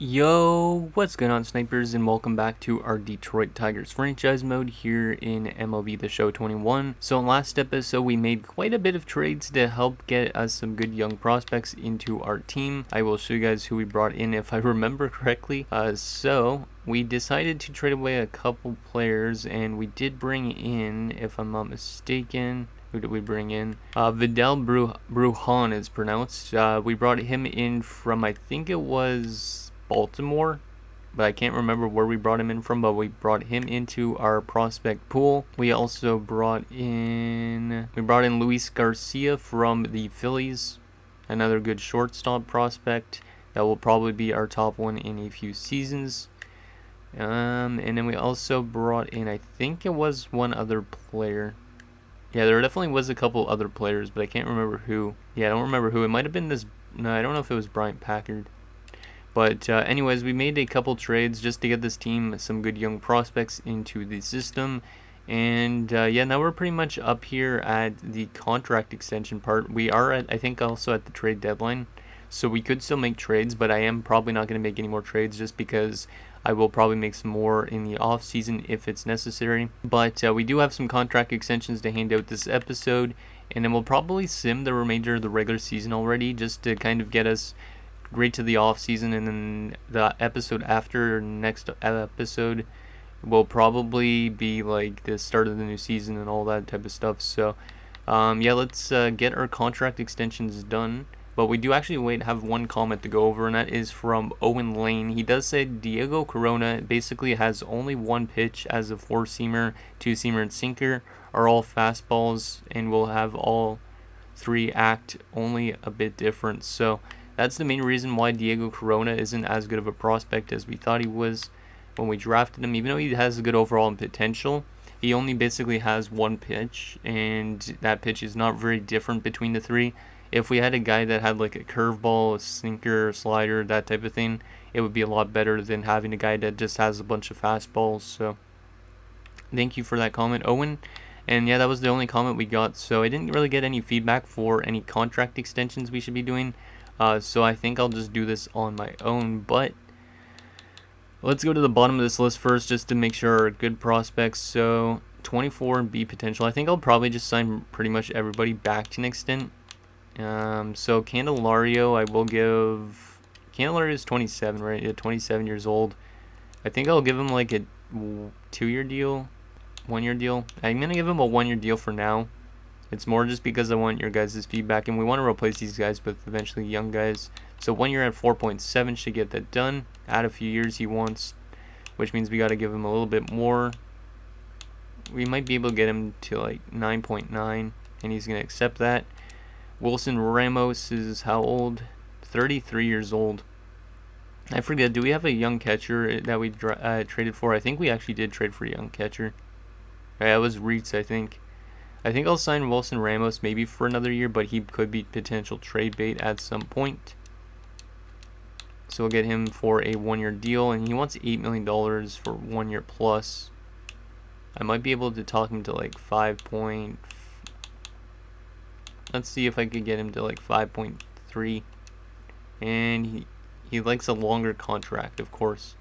Yo, what's going on, snipers, and welcome back to our Detroit Tigers franchise mode here in MLB The Show 21. So in last episode, we made quite a bit of trades to help get us some good young prospects into our team. I will show you guys who we brought in if I remember correctly. So we decided to trade away a couple players, and we did bring in, if I'm not mistaken, who did we bring in? Vidal Brujan is pronounced. We brought him in from, I think it was Baltimore, but I can't remember where we brought him in from, but we brought him into our prospect pool. We also brought in Luis Garcia from the Phillies, another good shortstop prospect that will probably be our top one in a few seasons. And then we also brought in, I think it was one other player. Yeah, there definitely was a couple other players, but I can't remember who. Yeah, I don't remember who. It might have been this. No, I don't know if it was Bryant Packard. But anyways, we made a couple trades just to get this team some good young prospects into the system. And yeah, now we're pretty much up here at the contract extension part. We are at, I think, also at the trade deadline. So we could still make trades, but I am probably not going to make any more trades just because I will probably make some more in the off season if it's necessary. But we do have some contract extensions to hand out this episode. And then we'll probably sim the remainder of the regular season already just to kind of get us right to the off season, and then the episode after next episode will probably be like the start of the new season and all that type of stuff. So yeah, let's get our contract extensions done. But we do actually have one comment to go over, and that is from Owen Lane. He does say Diego Corona basically has only one pitch as a 4-seamer, 2-seamer, and sinker are all fastballs, and will have all three act only a bit different. So that's the main reason why Diego Corona isn't as good of a prospect as we thought he was when we drafted him. Even though he has a good overall potential, he only basically has one pitch, and that pitch is not very different between the three. If we had a guy that had like a curveball, a sinker, a slider, that type of thing, it would be a lot better than having a guy that just has a bunch of fastballs. So thank you for that comment, Owen. And yeah, that was the only comment we got. So I didn't really get any feedback for any contract extensions we should be doing. So I think I'll just do this on my own, but let's go to the bottom of this list first just to make sure our good prospects. So 24 and B potential. I think I'll probably just sign pretty much everybody back to an extent. So Candelario, I will give. Candelario is 27, right? Yeah, 27 years old. I think I'll give him like a 2-year deal, 1-year deal. I'm gonna give him a 1-year deal for now. It's more just because I want your guys' feedback, and we want to replace these guys with eventually young guys. So 1 year at 4.7 should get that done. Add a few years he wants, which means we got to give him a little bit more. We might be able to get him to like 9.9, and he's going to accept that. Wilson Ramos is how old? 33 years old. I forget, do we have a young catcher that we traded for? I think we actually did trade for a young catcher. That was Reitz, I think. I think I'll sign Wilson Ramos maybe for another year, but he could be potential trade bait at some point. So we'll get him for a 1-year deal, and he wants $8 million for 1 year plus. I might be able to talk him to like 5 point. Let's see if I could get him to like 5.3. And he likes a longer contract, of course.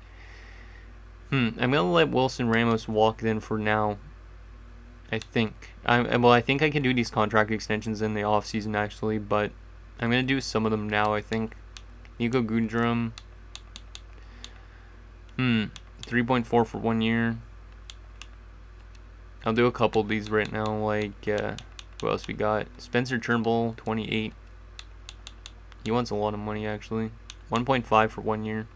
I'm gonna let Wilson Ramos walk then for now. I think. I think I can do these contract extensions in the off season actually, but I'm gonna do some of them now. I think. Nico Gundrum. 3.4 for 1 year. I'll do a couple of these right now. Like who else we got? Spencer Turnbull, 28. He wants a lot of money actually. 1.5 for 1 year.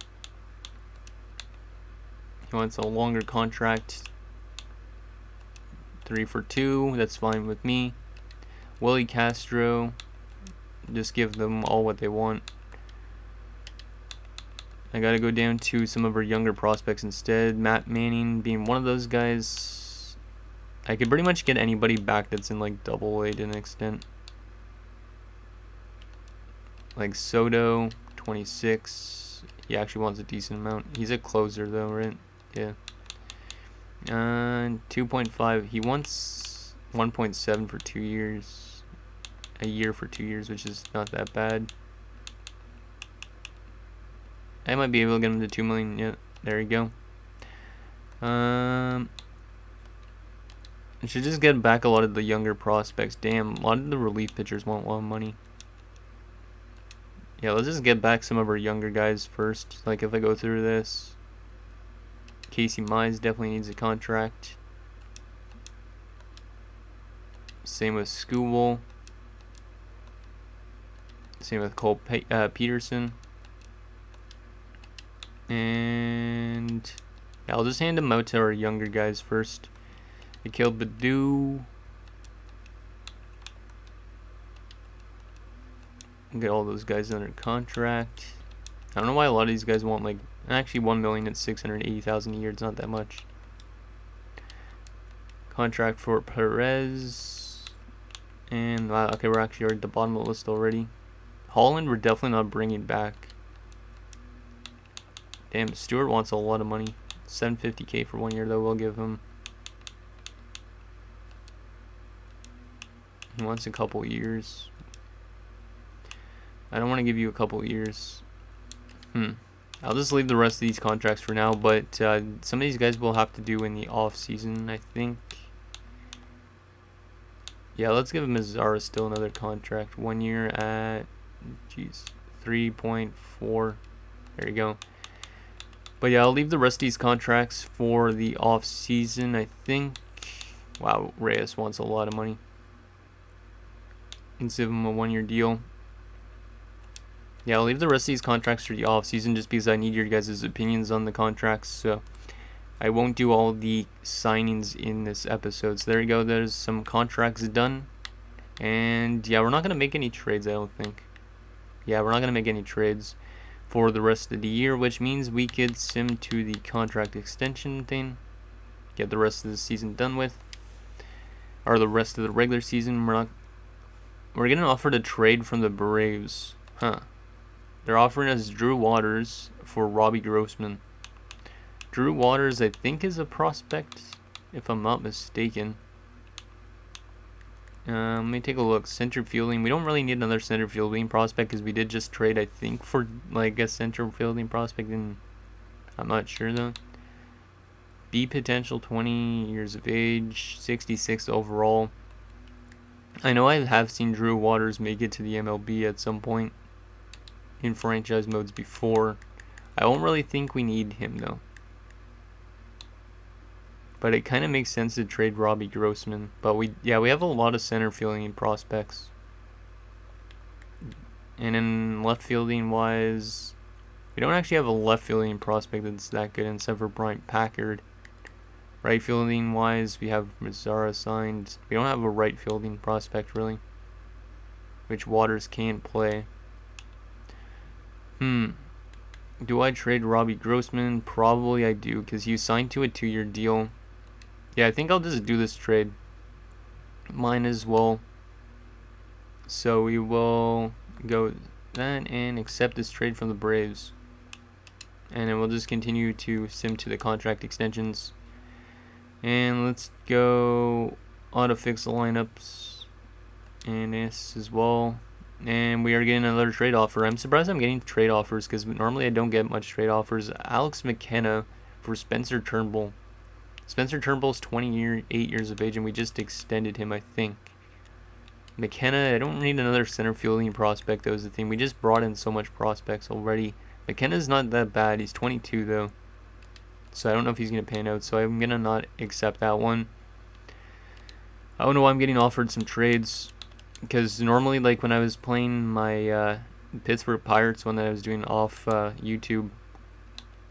He wants a longer contract. 3 for 2, that's fine with me. Willie Castro, just give them all what they want. I gotta go down to some of our younger prospects instead. Matt Manning being one of those guys. I could pretty much get anybody back that's in like AA to an extent. Like Soto, 26. He actually wants a decent amount. He's a closer though, right? Yeah. 2.5. He wants 1.7 for 2 years. A year for 2 years, which is not that bad. I might be able to get him to 2 million. Yeah, there you go. I should just get back a lot of the younger prospects. Damn, a lot of the relief pitchers want a lot of money. Yeah, let's just get back some of our younger guys first. Like, if I go through this, Casey Mize definitely needs a contract. Same with Skubal. Same with Cole Peterson. And yeah, I'll just hand them out to our younger guys first. Akil Baddoo. Get all those guys under contract. I don't know why a lot of these guys want like actually 1,680,000 a year. It's not that much. Contract for Perez. And okay, we're actually at the bottom of the list already. Holland, we're definitely not bringing back. Damn, Stewart wants a lot of money. 750K for 1 year, though. We'll give him. He wants a couple years. I don't want to give you a couple years. I'll just leave the rest of these contracts for now, but some of these guys will have to do in the off season, I think. Yeah, let's give Mazzara still another contract. 1 year at, 3.4. There you go. But yeah, I'll leave the rest of these contracts for the off season, I think. Wow, Reyes wants a lot of money. Let's give him a 1 year deal. Yeah, I'll leave the rest of these contracts for the off season just because I need your guys' opinions on the contracts. So I won't do all the signings in this episode. So there you go. There's some contracts done. And yeah, we're not going to make any trades, I don't think. Yeah, we're not going to make any trades for the rest of the year, which means we could sim to the contract extension thing. Get the rest of the season done with. Or the rest of the regular season. We're getting offered a trade from the Braves. Huh. They're offering us Drew Waters for Robbie Grossman. Drew Waters, I think, is a prospect, if I'm not mistaken. Let me take a look. Center fielding. We don't really need another center fielding prospect because we did just trade, I think, for like a center fielding prospect. And I'm not sure though. B potential, 20 years of age, 66 overall. I know I have seen Drew Waters make it to the MLB at some point in franchise modes before. I don't really think we need him though. But it kind of makes sense to trade Robbie Grossman. But we have a lot of center fielding prospects. And in left fielding wise, we don't actually have a left fielding prospect that's that good except for Bryant Packard. Right fielding wise, we have Mazzara signed. We don't have a right fielding prospect really, which Waters can't play. Do I trade Robbie Grossman? Probably I do, because he was signed to a 2-year deal. Yeah, I think I'll just do this trade. Mine as well. So we will go that and accept this trade from the Braves. And then we'll just continue to sim to the contract extensions. And let's go auto-fix the lineups. And this as well. And we are getting another trade offer. I'm surprised I'm getting trade offers because normally I don't get much trade offers. Alex Mckenna for Spencer Turnbull. Spencer Turnbull's 8 years of age, and we just extended him, I think. McKenna, I don't need another center fielding prospect, though, is the thing. We just brought in so much prospects already. McKenna's not that bad. He's 22, though. So I don't know if he's going to pan out, so I'm going to not accept that one. I don't know why I'm getting offered some trades. Because normally, like, when I was playing my Pittsburgh Pirates, when I was doing off YouTube,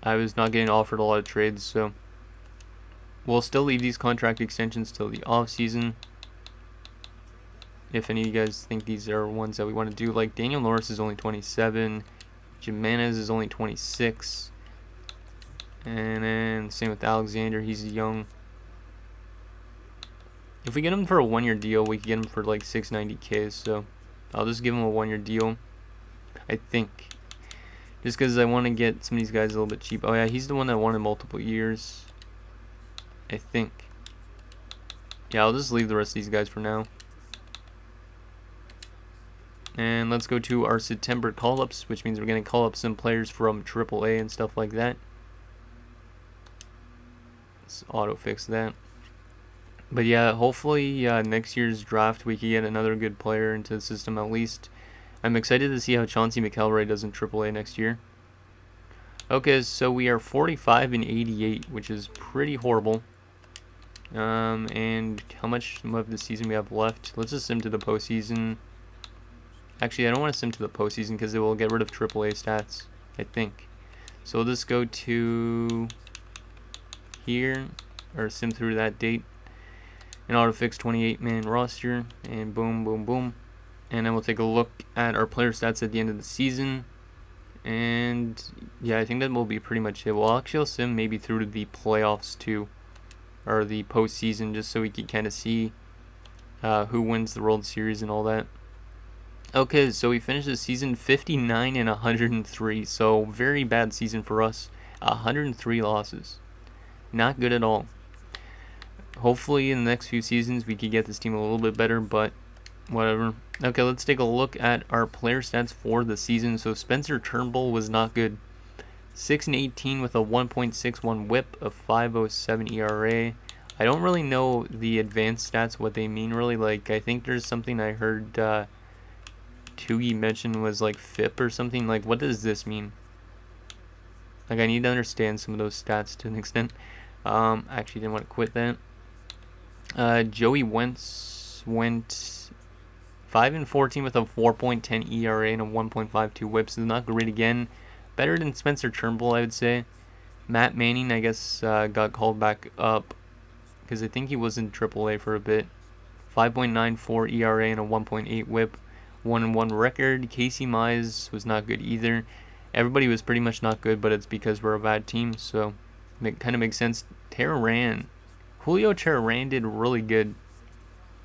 I was not getting offered a lot of trades, so we'll still leave these contract extensions till the off season. If any of you guys think these are ones that we want to do, like Daniel Norris is only 27, Jimenez is only 26, and then same with Alexander, he's young. If we get him for a 1-year deal, we can get him for like 690K, so I'll just give him a 1-year deal, I think. Just because I want to get some of these guys a little bit cheap. Oh yeah, he's the one that wanted multiple years, I think. Yeah, I'll just leave the rest of these guys for now. And let's go to our September call-ups, which means we're going to call up some players from AAA and stuff like that. Let's auto-fix that. But yeah, hopefully next year's draft we can get another good player into the system at least. I'm excited to see how Chauncey McElroy does in AAA next year. Okay, so we are 45 and 88, which is pretty horrible. And how much of the season we have left? Let's just sim to the postseason. Actually, I don't want to sim to the postseason because it will get rid of AAA stats, I think. So we'll just go to here, or sim through that date, and auto-fix 28-man roster, and boom, boom, boom. And then we'll take a look at our player stats at the end of the season. And yeah, I think that will be pretty much it. We'll actually sim maybe through to the playoffs too, or the postseason, just so we can kind of see who wins the World Series and all that. Okay, so we finished the season 59 and 103, so very bad season for us. 103 losses. Not good at all. Hopefully in the next few seasons we could get this team a little bit better, but whatever. Okay, let's take a look at our player stats for the season. So Spencer Turnbull was not good. 6 and 18 with a 1.61 whip, a 5.07 ERA. I don't really know the advanced stats, what they mean really. Like, I think there's something I heard Toogie mention was like FIP or something. Like, what does this mean? Like, I need to understand some of those stats to an extent. Actually didn't want to quit that. Joey Wentz went 5 and 14 with a 4.10 ERA and a 1.52 whip, so not great again. Better than Spencer Turnbull, I would say. Matt Manning, I guess, got called back up because I think he was in AAA for a bit. 5.94 ERA and a 1.8 whip. 1-1 record. Casey Mize was not good either. Everybody was pretty much not good, but it's because we're a bad team, so it kind of makes sense. Julio Teheran did really good.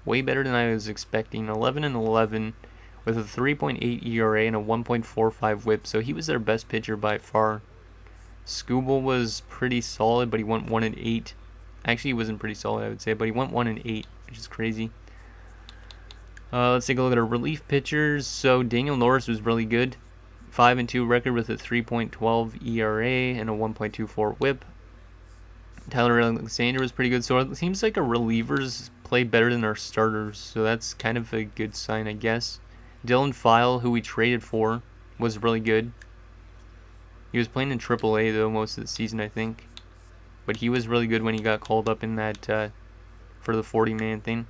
Way better than I was expecting. 11 and 11 with a 3.8 ERA and a 1.45 whip, so he was their best pitcher by far. Scooble was pretty solid, but he went 1 and 8. Actually, he wasn't pretty solid, I would say, but he went 1 and 8, which is crazy. Let's take a look at our relief pitchers. So Daniel Norris was really good. 5 and 2 record with a 3.12 ERA and a 1.24 whip. Tyler Alexander was pretty good. So it seems like our relievers play better than our starters, so that's kind of a good sign, I guess. Dylan File, who we traded for, was really good. He was playing in AAA though most of the season, I think, but he was really good when he got called up in that for the 40-man thing.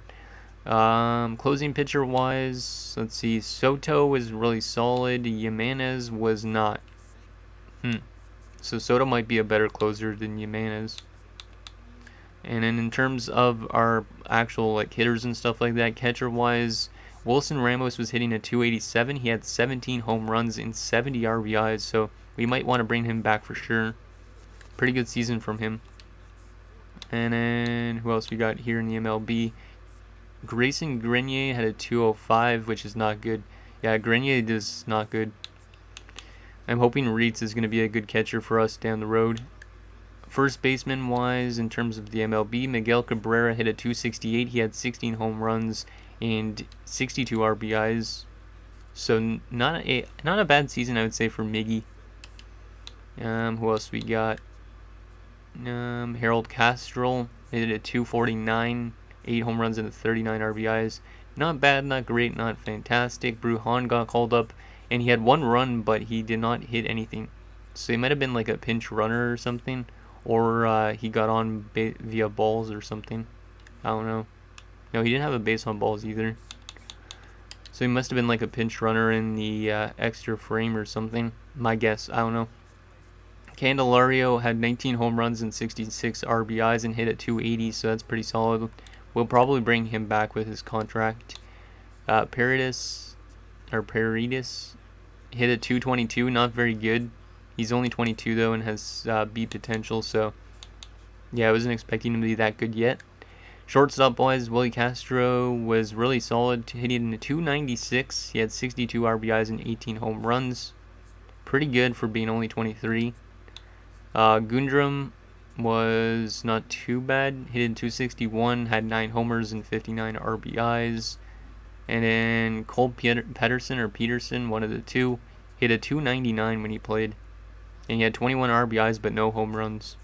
Closing pitcher wise, let's see. Soto was really solid. Jimenez was not. So Soto might be a better closer than Jimenez. And then in terms of our actual like hitters and stuff like that, catcher wise, Wilson Ramos was hitting a 287. He had 17 home runs and 70 RBIs, so we might want to bring him back for sure. Pretty good season from him. And then who else we got here in the MLB? Grayson Grenier had a 205, which is not good. Yeah, Grenier is not good. I'm hoping Reitz is going to be a good catcher for us down the road. First baseman wise, in terms of the MLB, Miguel Cabrera hit a 268. He had 16 home runs and 62 RBIs. So not a bad season, I would say, for Miggy. Who else we got? Harold Castro hit a 249, 8 home runs and 39 RBIs. Not bad, not great, not fantastic. Brujan got called up, and he had 1 run, but he did not hit anything. So he might have been like a pinch runner or something. Or he got on via balls or something. I don't know. No, he didn't have a base on balls either. So he must have been like a pinch runner in the extra frame or something. My guess. I don't know. Candelario had 19 home runs and 66 RBIs and hit at 280, so that's pretty solid. We'll probably bring him back with his contract. Paredes hit at 222, not very good. He's only 22 though and has B potential, so yeah, I wasn't expecting him to be that good yet. Shortstop wise, Willie Castro was really solid, hitting 296. He had 62 RBIs and 18 home runs. Pretty good for being only 23. Gundram was not too bad, hitting 261, had 9 homers and 59 RBIs. And then Cole Peterson, one of the two, hit a 299 when he played. And he had 21 RBIs but no home runs.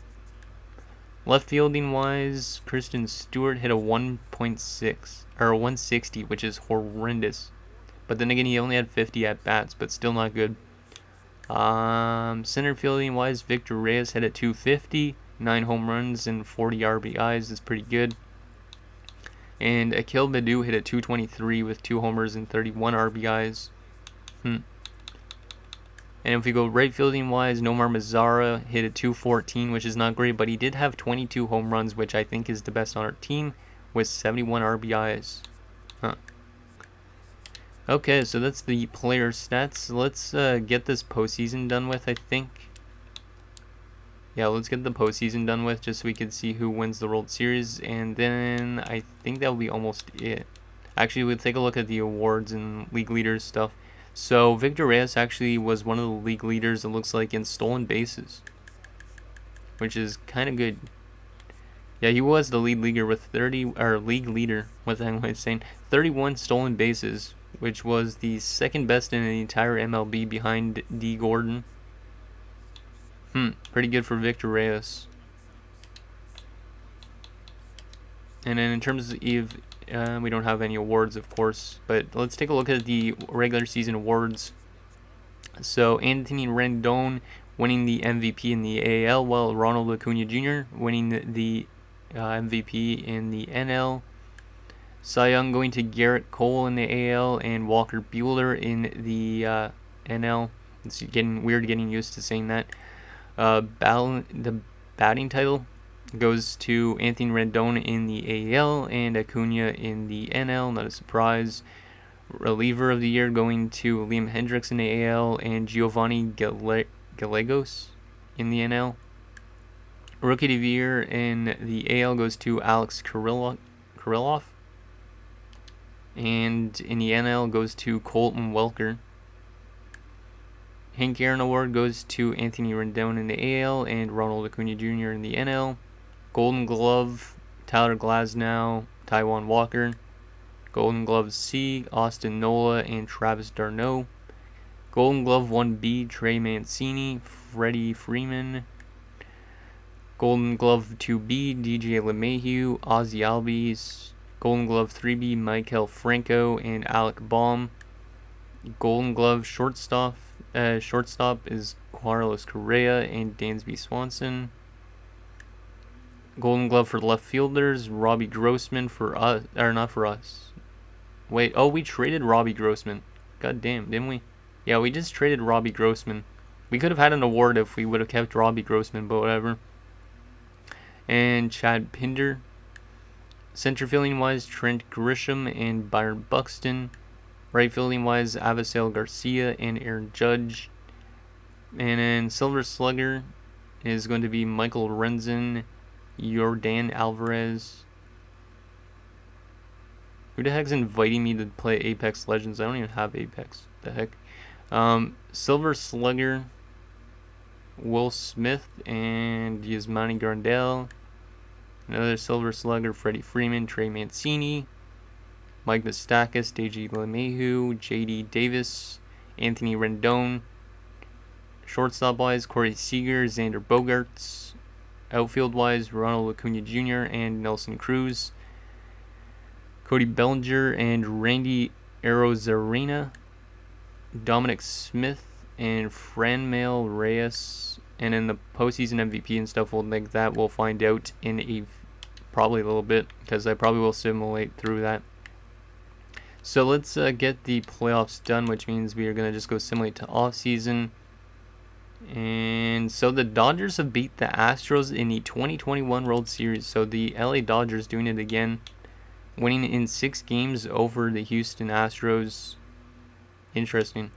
Left fielding wise, Kristen Stewart hit a 1.6 or a 160, which is horrendous. But then again, he only had 50 at bats, but still not good. Center fielding wise, Victor Reyes hit a 250, 9 home runs and 40 RBIs. That's pretty good. And Akil Baddoo hit a 223 with 2 homers and 31 RBIs. And if we go right fielding wise, Nomar Mazara hit a 214, which is not great, but he did have 22 home runs, which I think is the best on our team, with 71 RBIs. Okay, so that's the player stats. Let's get this postseason done with, I think. Yeah, let's get the postseason done with, just so we can see who wins the World Series, and then I think that'll be almost it. Actually, we'll take a look at the awards and league leaders stuff. So Victor Reyes actually was one of the league leaders, it looks like, in stolen bases, which is kind of good. Yeah, he was the lead leader with 31 stolen bases, which was the second best in the entire MLB behind D. Gordon. Pretty good for Victor Reyes. And then in terms of we don't have any awards, of course, but let's take a look at the regular season awards. So Anthony Rendon winning the MVP in the AL, while Ronald Acuna Jr. winning the MVP in the NL. Cy Young going to Garrett Cole in the AL and Walker Buehler in the NL. It's getting weird getting used to saying that. The batting title goes to Anthony Rendon in the AL and Acuna in the NL. Not a surprise. Reliever of the year going to Liam Hendricks in the AL and Giovanni Gallegos in the NL. Rookie of the year in the AL goes to Alex Kirilloff. And in the NL goes to Colton Welker. Hank Aaron Award goes to Anthony Rendon in the AL and Ronald Acuna Jr. in the NL. Golden Glove, Tyler Glasnow, Taijuan Walker. Golden Glove C, Austin Nola and Travis d'Arnaud. Golden Glove 1B, Trey Mancini, Freddie Freeman. Golden Glove 2B, DJ LeMahieu, Ozzie Albies. Golden Glove 3B, Maikel Franco and Alec Baum. Golden Glove shortstop is Carlos Correa and Dansby Swanson. Golden Glove for left fielders, Robbie Grossman for us, or not for us. Wait, oh, we traded Robbie Grossman. God damn, didn't we? Yeah, we just traded Robbie Grossman. We could have had an award if we would have kept Robbie Grossman, but whatever. And Chad Pinder. Center fielding wise, Trent Grisham and Byron Buxton. Right fielding wise, Avisail Garcia and Aaron Judge. And then Silver Slugger is going to be Michael Renzen, Yordan Alvarez. Who the heck's inviting me to play Apex Legends? I don't even have Apex. The heck? Silver Slugger, Will Smith and Yasmani Grandal. Another Silver Slugger, Freddie Freeman, Trey Mancini, Mike Moustakas, DJ LeMahieu, JD Davis, Anthony Rendon. Shortstop-wise, Corey Seager, Xander Bogaerts. Outfield-wise, Ronald Acuna Jr. and Nelson Cruz. Cody Bellinger and Randy Arozarena. Dominic Smith and Franmil Reyes. And in the postseason MVP and stuff, we'll find out in probably a little bit, because I probably will simulate through that. So let's get the playoffs done, which means we are going to just go simulate to off season. And so the Dodgers have beat the Astros in the 2021 World Series. So the LA Dodgers doing it again, winning in 6 games over the Houston Astros. Interesting.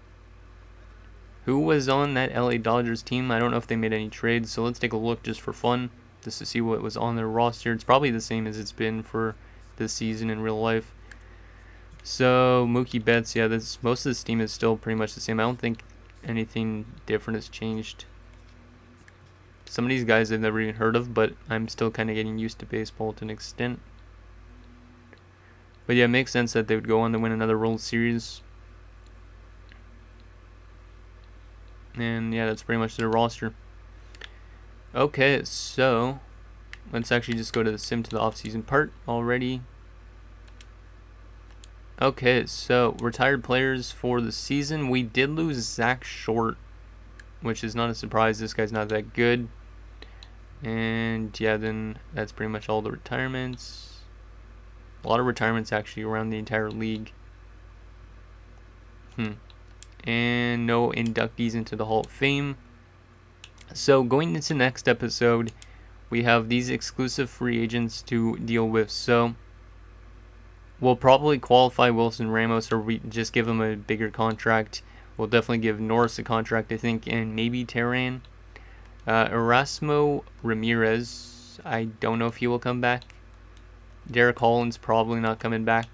Who was on that LA Dodgers team? I don't know if they made any trades, so let's take a look just for fun, just to see what was on their roster. It's probably the same as it's been for this season in real life. So Mookie Betts, yeah, most of this team is still pretty much the same. I don't think anything different has changed. Some of these guys I've never even heard of, but I'm still kind of getting used to baseball to an extent. But yeah, it makes sense that they would go on to win another World Series. And yeah, that's pretty much their roster. Okay, so let's actually just go to the sim to the offseason part already. Okay, so retired players for the season. We did lose Zach Short, which is not a surprise. This guy's not that good. And yeah, then that's pretty much all the retirements. A lot of retirements actually around the entire league. And no inductees into the Hall of Fame. So going into next episode, we have these exclusive free agents to deal with. So we'll probably qualify Wilson Ramos, or we just give him a bigger contract. We'll definitely give Norris a contract, I think, and maybe Terran. Erasmo Ramirez, I don't know if he will come back. Derek Holland's probably not coming back.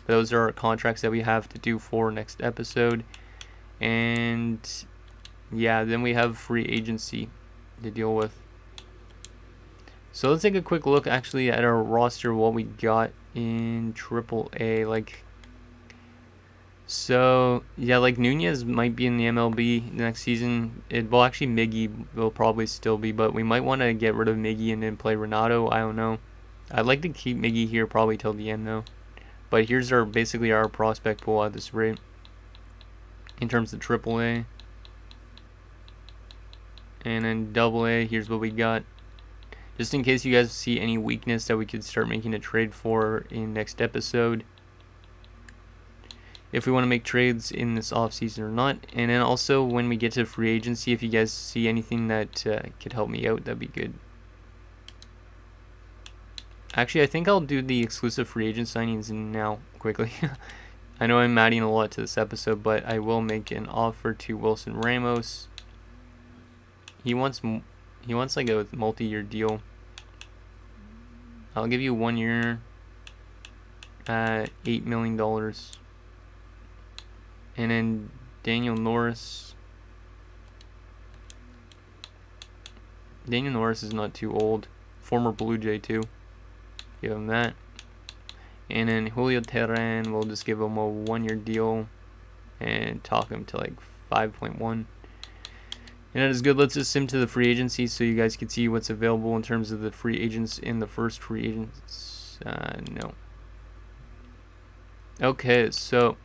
Those are our contracts that we have to do for next episode. And yeah, then we have free agency to deal with. So let's take a quick look actually at our roster, what we got in AAA. So yeah, Nunez might be in the MLB next season. Well, actually Miggy will probably still be, but we might want to get rid of Miggy and then play Renato. I don't know. I'd like to keep Miggy here probably till the end though. But here's basically our prospect pool at this rate in terms of AAA. And then AA, here's what we got. Just in case you guys see any weakness that we could start making a trade for in next episode, if we want to make trades in this offseason or not. And then also when we get to free agency, if you guys see anything that could help me out, that'd be good. Actually, I think I'll do the exclusive free agent signings now quickly. I know I'm adding a lot to this episode, but I will make an offer to Wilson Ramos. He wants like a multi-year deal. I'll give you 1 year at $8 million. And then Daniel Norris. Daniel Norris is not too old. Former Blue Jay too. Give him that. And then Julio Terran, we'll just give him a 1 year deal and talk him to like 5.1. And that is good. Let's just sim to the free agency so you guys can see what's available in terms of the free agents in the first free agents. No. Okay, so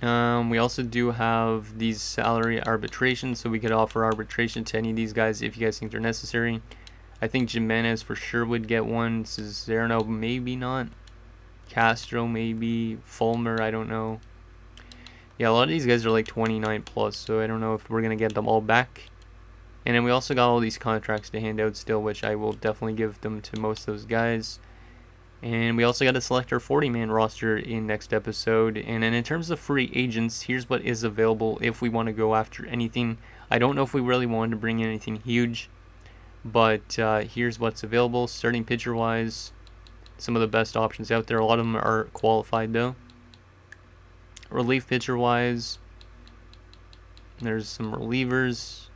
we also do have these salary arbitrations, so we could offer arbitration to any of these guys if you guys think they're necessary. I think Jimenez for sure would get one. Cesarno maybe not. Castro maybe. Fulmer, I don't know. Yeah, a lot of these guys are like 29 plus, so I don't know if we're going to get them all back. And then we also got all these contracts to hand out still, which I will definitely give them to most of those guys. And we also got to select our 40-man roster in next episode. And then in terms of free agents, here's what is available if we want to go after anything. I don't know if we really wanted to bring in anything huge, but here's what's available. Starting pitcher-wise, some of the best options out there. A lot of them are qualified, though. Relief pitcher-wise, there's some relievers.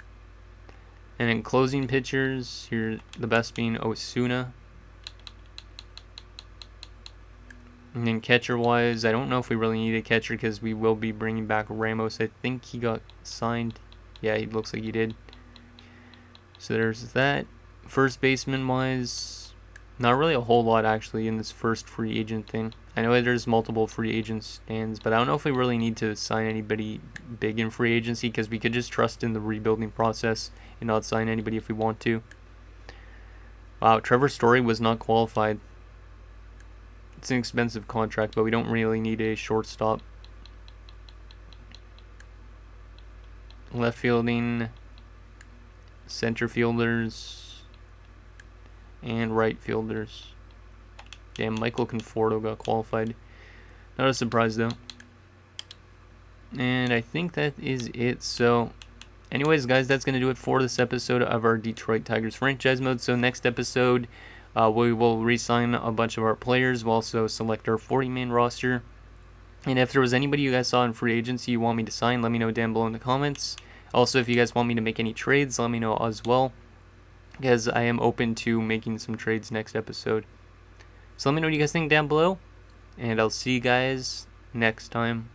And then closing pitchers, here the best being Osuna. And then catcher-wise, I don't know if we really need a catcher because we will be bringing back Ramos. I think he got signed. Yeah, he looks like he did. So there's that. First baseman-wise, not really a whole lot actually in this first free agent thing. I know there's multiple free agent stands, but I don't know if we really need to sign anybody big in free agency because we could just trust in the rebuilding process and not sign anybody if we want to. Wow, Trevor Story was not qualified. It's an expensive contract, but we don't really need a shortstop. Left fielding, center fielders, and right fielders. Damn, Michael Conforto got qualified. Not a surprise, though. And I think that is it. So, anyways, guys, that's going to do it for this episode of our Detroit Tigers franchise mode. So, next episode, we will re-sign a bunch of our players. We'll also select our 40-man roster. And if there was anybody you guys saw in free agency you want me to sign, let me know down below in the comments. Also, if you guys want me to make any trades, let me know as well, because I am open to making some trades next episode. So let me know what you guys think down below, and I'll see you guys next time.